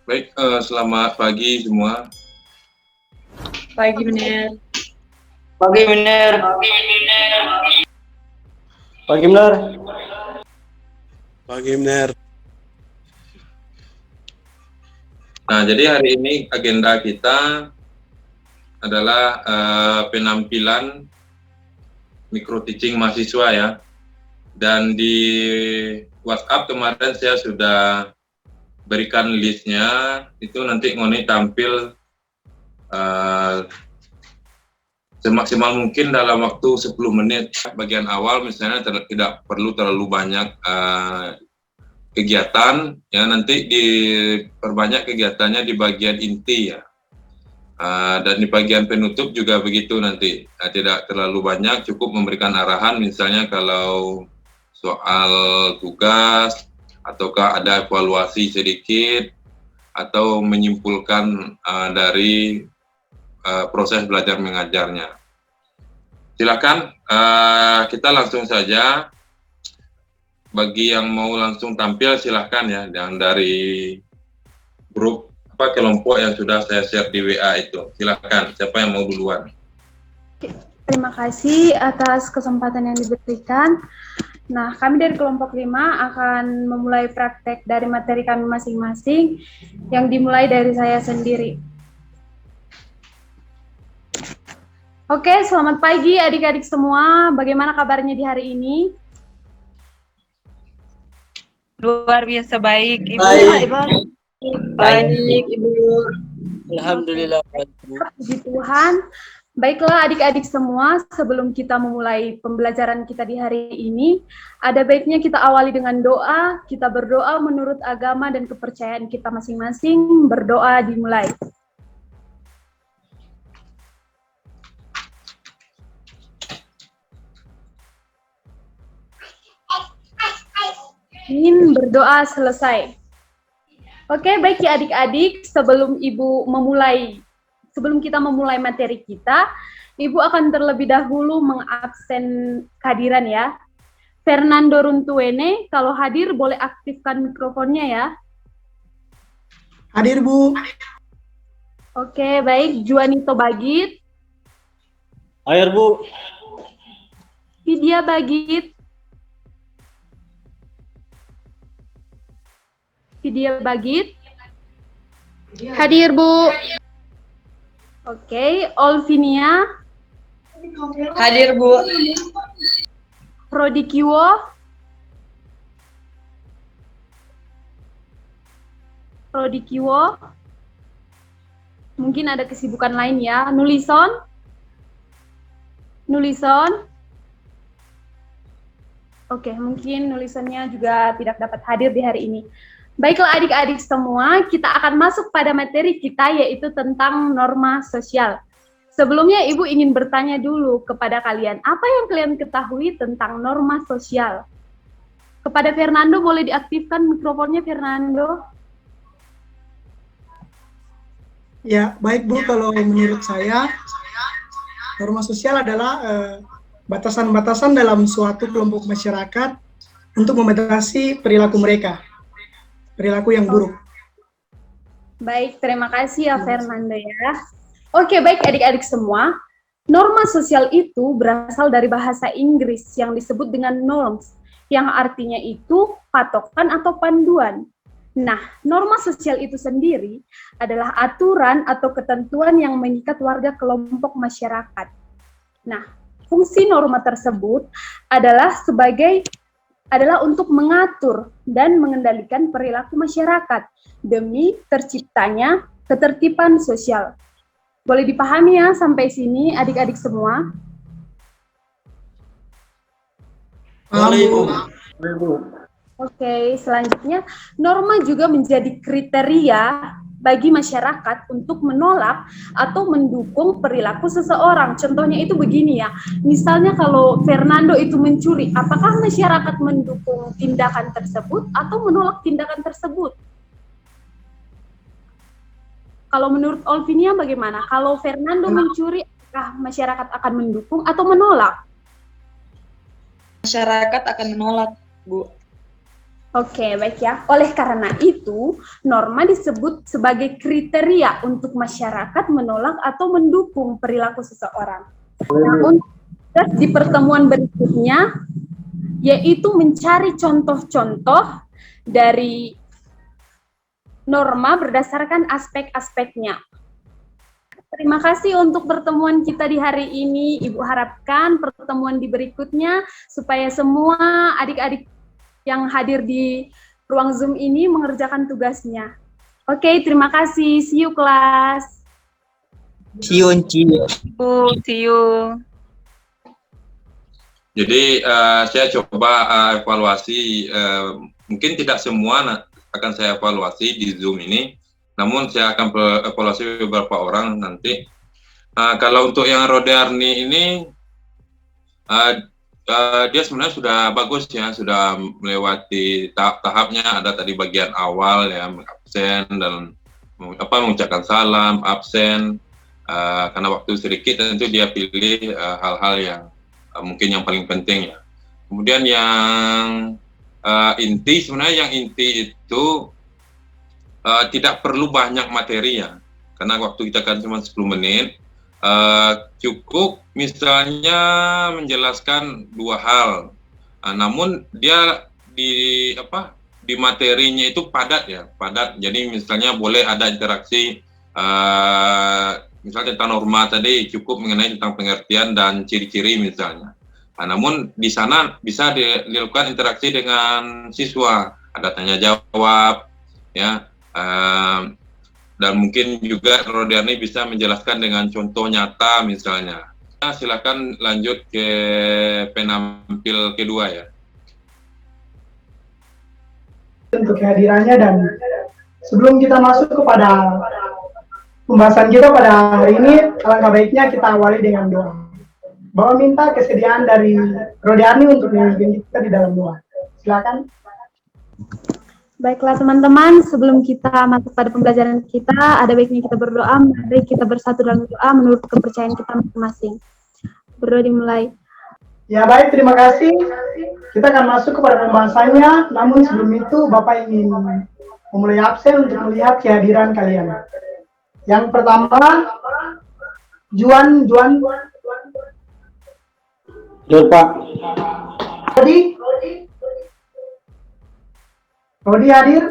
Baik, selamat pagi semua. Pagi, Bener. Pagi, Bener. Pagi, Bener. Pagi, Bener. Nah, jadi hari ini agenda kita adalah penampilan micro teaching mahasiswa ya. Dan di WhatsApp kemarin saya sudah berikan listnya, itu nanti Ngoni tampil semaksimal mungkin dalam waktu 10 menit. Bagian awal misalnya tidak perlu terlalu banyak kegiatan, ya nanti diperbanyak kegiatannya di bagian inti ya. Dan di bagian penutup juga begitu nanti, tidak terlalu banyak, cukup memberikan arahan misalnya kalau soal tugas, ataukah ada evaluasi sedikit, atau menyimpulkan dari proses belajar mengajarnya. Silakan, kita langsung saja. Bagi yang mau langsung tampil silakan ya, yang dari grup kelompok yang sudah saya share di WA itu. Silakan, siapa yang mau duluan? Terima kasih atas kesempatan yang diberikan. Nah, kami dari kelompok 5 akan memulai praktek dari materi kami masing-masing yang dimulai dari saya sendiri. Oke, selamat pagi adik-adik semua. Bagaimana kabarnya di hari ini? Luar biasa baik, Ibu. Baik, Ibu. Alhamdulillah. Puji Tuhan. Baiklah adik-adik semua, sebelum kita memulai pembelajaran kita di hari ini, ada baiknya kita awali dengan doa. Kita berdoa menurut agama dan kepercayaan kita masing-masing. Berdoa dimulai. Ingin berdoa selesai. Oke, baik ya adik-adik, sebelum kita memulai materi kita, Ibu akan terlebih dahulu mengabsen kehadiran ya. Fernando Runtuene, kalau hadir boleh aktifkan mikrofonnya ya. Hadir, Bu. Oke, baik. Juanito Bagit. Hadir, Bu. Vidya Bagit. Vidya Bagit. Hadir, Bu. Oke, Olvinia. Hadir, Bu. Rodikiwo. Mungkin ada kesibukan lain ya. Nulison. Oke, mungkin Nulisonnya juga tidak dapat hadir di hari ini. Baiklah adik-adik semua, kita akan masuk pada materi kita yaitu tentang norma sosial. Sebelumnya Ibu ingin bertanya dulu kepada kalian, apa yang kalian ketahui tentang norma sosial? Kepada Fernando, boleh diaktifkan mikrofonnya Fernando? Ya, baik Bu, kalau menurut saya, norma sosial adalah batasan-batasan dalam suatu kelompok masyarakat untuk membatasi perilaku mereka. Perilaku yang buruk. Baik, terima kasih ya Fernando ya. Oke, baik adik-adik semua. Norma sosial itu berasal dari bahasa Inggris yang disebut dengan norms, yang artinya itu patokan atau panduan. Nah, norma sosial itu sendiri adalah aturan atau ketentuan yang mengikat warga kelompok masyarakat. Nah, fungsi norma tersebut adalah untuk mengatur dan mengendalikan perilaku masyarakat demi terciptanya ketertiban sosial. Boleh dipahami ya sampai sini adik-adik semua? Boleh, Bu. Oke, selanjutnya norma juga menjadi kriteria bagi masyarakat untuk menolak atau mendukung perilaku seseorang. Contohnya itu begini ya, misalnya kalau Fernando itu mencuri, apakah masyarakat mendukung tindakan tersebut atau menolak tindakan tersebut? Kalau menurut Olvinia bagaimana? Kalau Fernando mencuri, apakah masyarakat akan mendukung atau menolak? Masyarakat akan menolak, Bu. Oke, baik ya. Oleh karena itu, norma disebut sebagai kriteria untuk masyarakat menolak atau mendukung perilaku seseorang. Namun, di pertemuan berikutnya, yaitu mencari contoh-contoh dari norma berdasarkan aspek-aspeknya. Terima kasih untuk pertemuan kita di hari ini. Ibu harapkan pertemuan di berikutnya supaya semua adik-adik yang hadir di ruang Zoom ini mengerjakan tugasnya. Oke, terima kasih. See you, kelas. See you, Unci. See you. Jadi saya coba evaluasi, mungkin tidak semua akan saya evaluasi di Zoom ini, namun saya akan evaluasi beberapa orang nanti. Kalau untuk yang Rodarni ini, dia sebenarnya sudah bagus ya, sudah melewati tahap-tahapnya. Ada tadi bagian awal ya, absen dan mengucapkan salam, absen. Karena waktu sedikit tentu dia pilih hal-hal yang mungkin yang paling penting ya. Kemudian yang inti, sebenarnya yang inti itu tidak perlu banyak materi ya, karena waktu kita kan cuma 10 menit. Cukup misalnya menjelaskan 2 hal, namun dia di materinya itu padat ya, padat. Jadi misalnya boleh ada interaksi, misalnya tentang norma tadi cukup mengenai tentang pengertian dan ciri-ciri misalnya. Namun di sana bisa dilakukan interaksi dengan siswa, ada tanya jawab ya. Dan mungkin juga Rodarni bisa menjelaskan dengan contoh nyata misalnya. Silakan lanjut ke penampil kedua ya. Untuk kehadirannya, dan sebelum kita masuk kepada pembahasan kita pada hari ini, alangkah baiknya kita awali dengan doa. Bahwa minta kesediaan dari Rodarni untuk memimpin kita di dalam doa. Silakan. Baiklah teman-teman, sebelum kita masuk pada pembelajaran kita, ada baiknya kita berdoa. Mari kita bersatu dalam doa menurut kepercayaan kita masing-masing. Berdoa dimulai. Ya baik, terima kasih. Kita akan masuk kepada pembahasannya. Namun sebelum itu, Bapak ingin memulai absen untuk melihat kehadiran kalian. Yang pertama, Juan. Pak. Rodi hadir?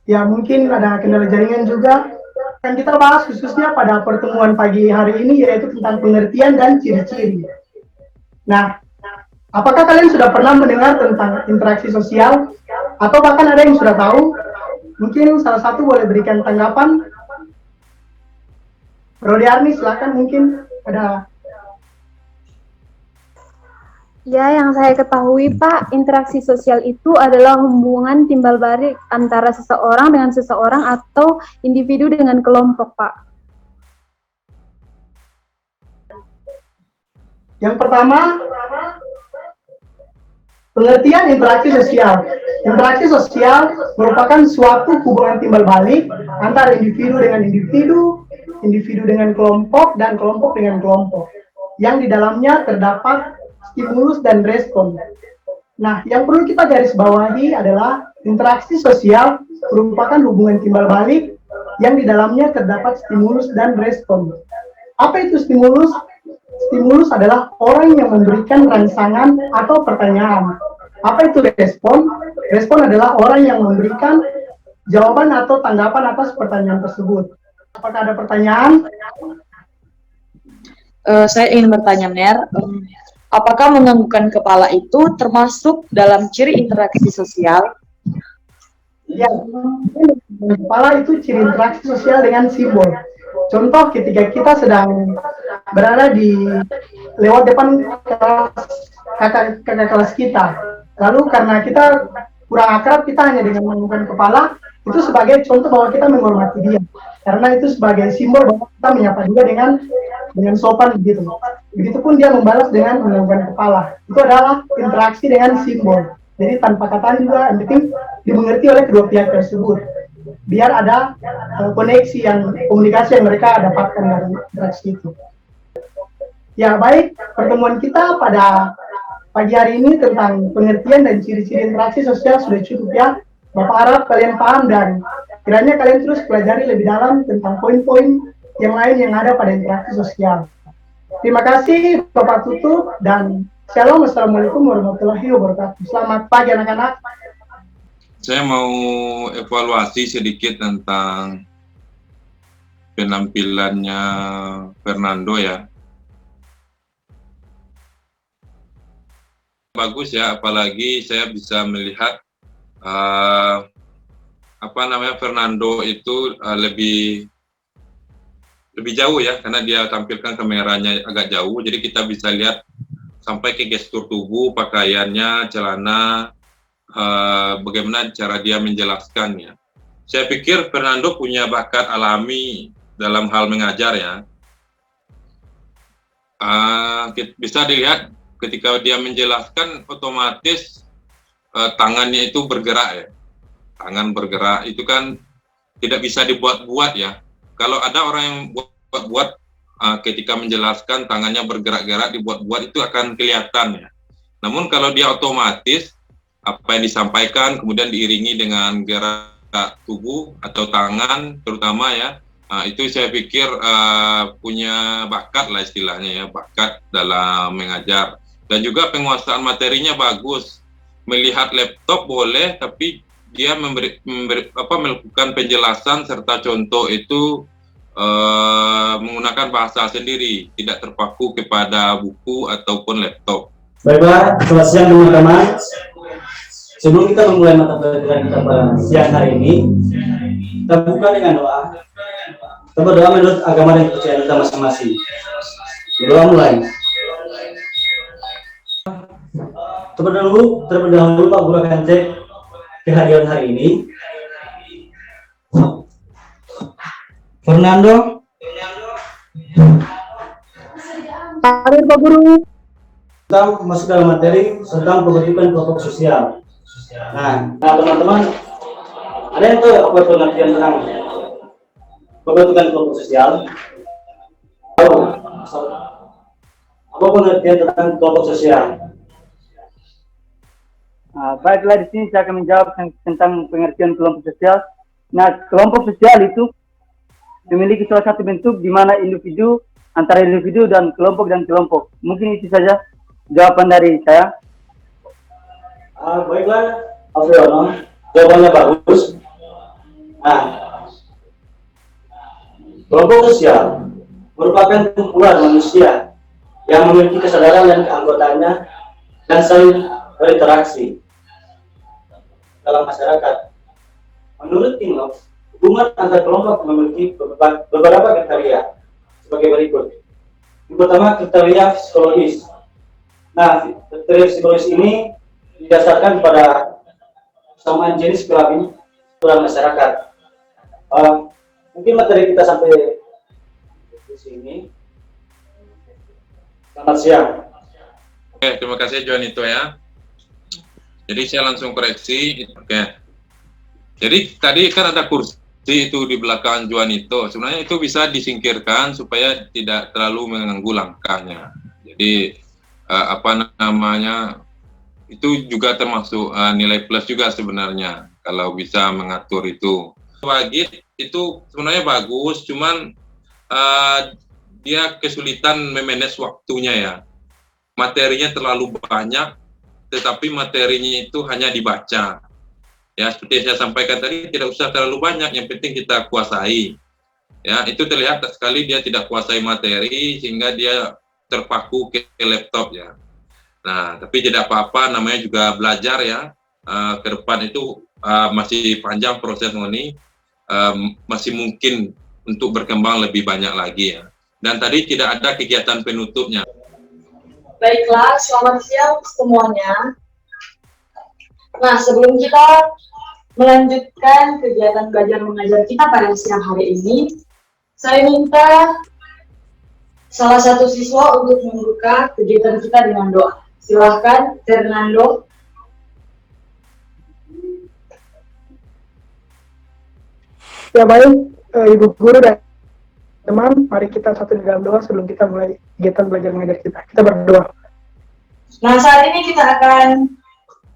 Ya, mungkin ada kendala jaringan juga. Yang kita bahas khususnya pada pertemuan pagi hari ini, yaitu tentang pengertian dan ciri-ciri. Nah, apakah kalian sudah pernah mendengar tentang interaksi sosial? Atau bahkan ada yang sudah tahu? Mungkin salah satu boleh berikan tanggapan. Rodi Arni, silakan, mungkin ada. Ya, yang saya ketahui Pak, interaksi sosial itu adalah hubungan timbal balik antara seseorang dengan seseorang atau individu dengan kelompok, Pak. Yang pertama, pengertian interaksi sosial. Interaksi sosial merupakan suatu hubungan timbal balik antara individu dengan individu, individu dengan kelompok, dan kelompok dengan kelompok, yang di dalamnya terdapat stimulus dan respon. Nah, yang perlu kita garis bawahi adalah interaksi sosial merupakan hubungan timbal balik yang di dalamnya terdapat stimulus dan respon. Apa itu stimulus? Stimulus adalah orang yang memberikan rangsangan atau pertanyaan. Apa itu respon? Respon adalah orang yang memberikan jawaban atau tanggapan atas pertanyaan tersebut. Apakah ada pertanyaan? Saya ingin bertanya, Mer. Apakah menganggukkan kepala itu termasuk dalam ciri interaksi sosial? Ya, kepala itu ciri interaksi sosial dengan simbol. Contoh ketika kita sedang berada di lewat depan kelas kakak kelas kita, lalu karena kita kurang akrab, kita hanya dengan menganggukkan kepala, itu sebagai contoh bahwa kita menghormati dia, karena itu sebagai simbol bahwa kita menyapa dia dengan sopan begitu. Begitupun dia membalas dengan menganggukkan kepala. Itu adalah interaksi dengan simbol. Jadi tanpa kata juga, yang penting dimengerti oleh kedua pihak tersebut. Biar ada koneksi komunikasi yang mereka dapatkan dari interaksi itu. Ya baik, pertemuan kita pada pagi hari ini tentang pengertian dan ciri-ciri interaksi sosial sudah cukup ya. Bapak harap kalian paham dan kiranya kalian terus pelajari lebih dalam tentang poin-poin yang lain yang ada pada interaksi sosial. Terima kasih Bapak tutup dan shalom, assalamualaikum warahmatullahi wabarakatuh. Selamat pagi anak-anak. Saya mau evaluasi sedikit tentang penampilannya Fernando ya. Bagus ya, apalagi saya bisa melihat Fernando itu lebih jauh ya, karena dia tampilkan kameranya agak jauh, jadi kita bisa lihat sampai ke gestur tubuh, pakaiannya, celana, bagaimana cara dia menjelaskannya. Saya pikir Fernando punya bakat alami dalam hal mengajar ya. Bisa dilihat ketika dia menjelaskan otomatis tangannya itu bergerak ya. Tangan bergerak itu kan tidak bisa dibuat-buat ya. Kalau ada orang yang buat-buat ketika menjelaskan tangannya bergerak-gerak dibuat-buat itu akan kelihatan ya. Namun kalau dia otomatis apa yang disampaikan kemudian diiringi dengan gerak tubuh atau tangan terutama ya, itu saya pikir punya bakat lah istilahnya ya, bakat dalam mengajar. Dan juga penguasaan materinya bagus. Melihat laptop boleh, tapi dia melakukan penjelasan serta contoh itu menggunakan bahasa sendiri, tidak terpaku kepada buku ataupun laptop. Baiklah, selamat siang teman-teman. Sebelum kita memulai mata pelajaran kita pada siang hari ini, kita buka dengan doa. Kita berdoa menurut agama dan kepercayaan kita masing-masing. Doa mulai. Terlebih dahulu Pak Guru akan cek kehadiran hari ini. Fernando. Hadir Pak Guru. Kita masuk dalam materi tentang pembentukan kelompok sosial. Nah teman-teman, ada yang tahu apa pengertian tentang pembentukan kelompok sosial? Apa pengertian tentang kelompok sosial? Baiklah, di sini saya akan menjawab tentang pengertian kelompok sosial. Nah, kelompok sosial itu memiliki salah satu bentuk di mana antara individu dan kelompok. Mungkin itu saja jawaban dari saya. Baiklah, Alfredo, jawabannya bagus. Nah, kelompok sosial merupakan kumpulan manusia yang memiliki kesadaran dan keanggotaannya dan saling berinteraksi dalam masyarakat. Menurut Tinov, hubungan antar kelompok memiliki beberapa kriteria sebagai berikut. Yang pertama, kriteria psikologis. Nah, kriteria psikologis ini didasarkan pada kesamaan jenis kelamin masyarakat. Mungkin materi kita sampai di sini. Selamat siang. Oke, terima kasih Juanito ya. Jadi saya langsung koreksi. Oke. Jadi tadi kan ada kursi itu di belakang Juanito. Sebenarnya itu bisa disingkirkan supaya tidak terlalu mengganggu langkahnya. Jadi itu juga termasuk nilai plus juga sebenarnya kalau bisa mengatur itu. Bagi itu sebenarnya bagus, cuman dia kesulitan memanage waktunya ya. Materinya terlalu banyak, tetapi materinya itu hanya dibaca. Ya, seperti yang saya sampaikan tadi, tidak usah terlalu banyak, yang penting kita kuasai. Ya, itu terlihat sekali dia tidak kuasai materi, sehingga dia terpaku ke laptop ya. Nah, tapi tidak apa-apa, namanya juga belajar ya. Ke depan itu masih panjang proses ini, masih mungkin untuk berkembang lebih banyak lagi ya. Dan tadi tidak ada kegiatan penutupnya. Baiklah, selamat siang semuanya. Nah, sebelum kita melanjutkan kegiatan belajar mengajar kita pada siang hari ini, saya minta salah satu siswa untuk membuka kegiatan kita dengan doa. Silahkan, Fernando. Ya baik, Ibu Guru dan teman, mari kita satu di dalam doa sebelum kita mulai kegiatan belajar mengajar kita. Kita berdoa. Nah, saat ini kita akan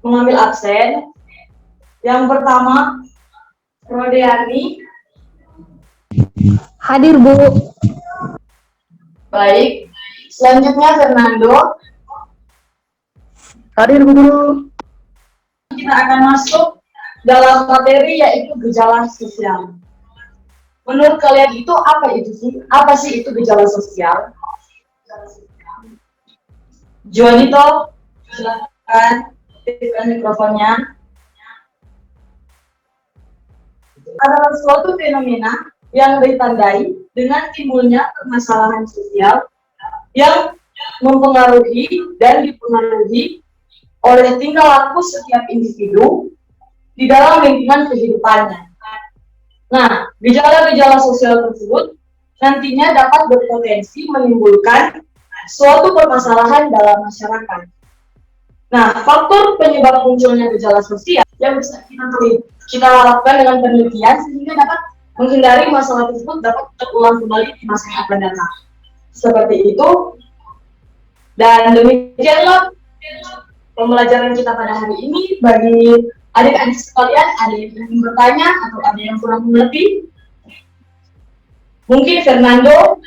mengambil absen. Yang pertama, Rodeani. Hadir, Bu. Baik. Selanjutnya Fernando. Hadir Bu Guru. Kita akan masuk dalam materi yaitu gejala sosial. Menurut kalian itu apa itu sih? Apa sih itu gejala sosial? Juanito, silakan aktifkan mikrofonnya. Adalah suatu fenomena yang ditandai dengan timbulnya permasalahan sosial yang mempengaruhi dan dipengaruhi oleh tingkah laku setiap individu di dalam lingkungan kehidupannya. Nah, gejala-gejala sosial tersebut nantinya dapat berpotensi menimbulkan suatu permasalahan dalam masyarakat. Nah, faktor penyebab munculnya gejala sosial yang bisa kita lakukan dengan penelitian sehingga dapat menghindari masalah tersebut dapat terulang kembali di masa yang akan datang. Seperti itu. Dan demikianlah pembelajaran kita pada hari ini. Bagi adik-adik sekalian, ada yang ingin bertanya atau ada yang kurang mengerti? Mungkin Fernando.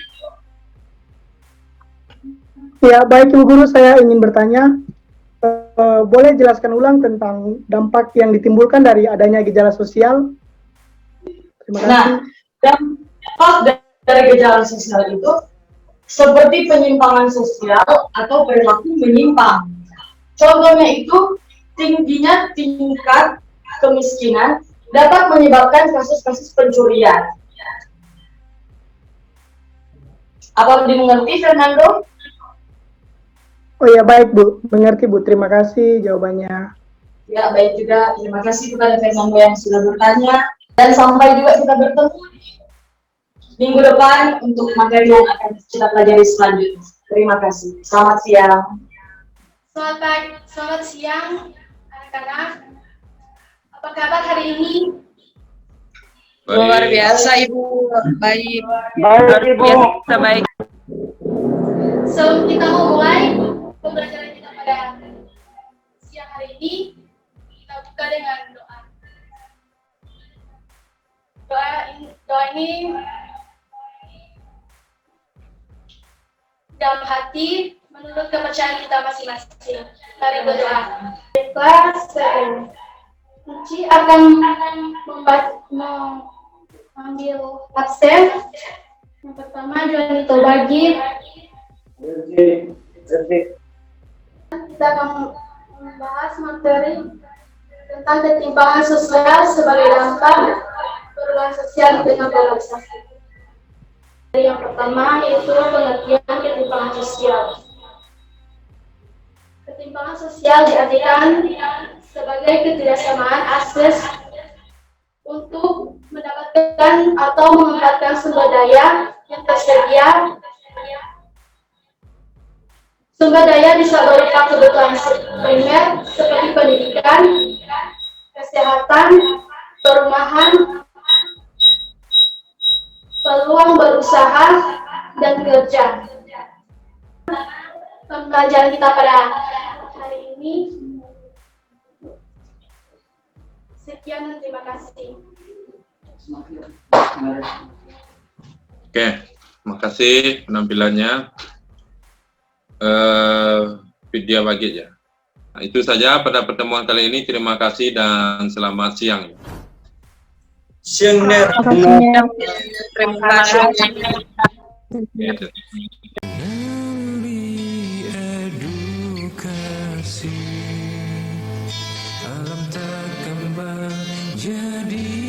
Ya, baik Ibu Guru, saya ingin bertanya. Boleh jelaskan ulang tentang dampak yang ditimbulkan dari adanya gejala sosial? Terima kasih. Nah, dampak dari gejala sosial itu seperti penyimpangan sosial atau perilaku menyimpang. Contohnya itu tingginya tingkat kemiskinan dapat menyebabkan kasus-kasus pencurian. Apa dimengerti, Fernando? Oh ya, baik Bu, mengerti Bu. Terima kasih jawabannya. Ya, baik juga. Terima kasih kepada Fernando yang sudah bertanya. Dan sampai juga kita bertemu minggu depan untuk materi yang akan kita pelajari selanjutnya. Terima kasih. Selamat siang. Selamat siang, anak-anak. Apa kabar hari ini? Luar biasa Ibu. Baik. Baik Ibu. Biasa baik. Sebelum kita mulai pembelajaran kita pada siang hari ini, kita buka dengan doa. Doa ini dalam hati menurut kepercayaan kita masing-masing. Mari berdoa. Kelas Uci akan mengambil absen. Yang pertama Juanito Bagir. Kita akan membahas materi tentang ketimpangan sosial sebagai dampak perubahan sosial di tengah globalisasi. Yang pertama yaitu pengertian ketimpangan sosial. Ketimpangan sosial diartikan sebagai ketidaksamaan akses untuk mendapatkan atau memanfaatkan sumber daya yang tersedia. Sumber daya bisa berupa kebutuhan primer seperti pendidikan, kesehatan, perumahan, peluang berusaha, dan kerja. Pembelajaran kita pada hari ini. Sekian dan terima kasih. Oke, terima kasih penampilannya. Vidya Bagit ya. Nah, itu saja pada pertemuan kali ini. Terima kasih dan selamat siang. Siang Ner. Terima kasih. Edukasi alam tak kembang jadi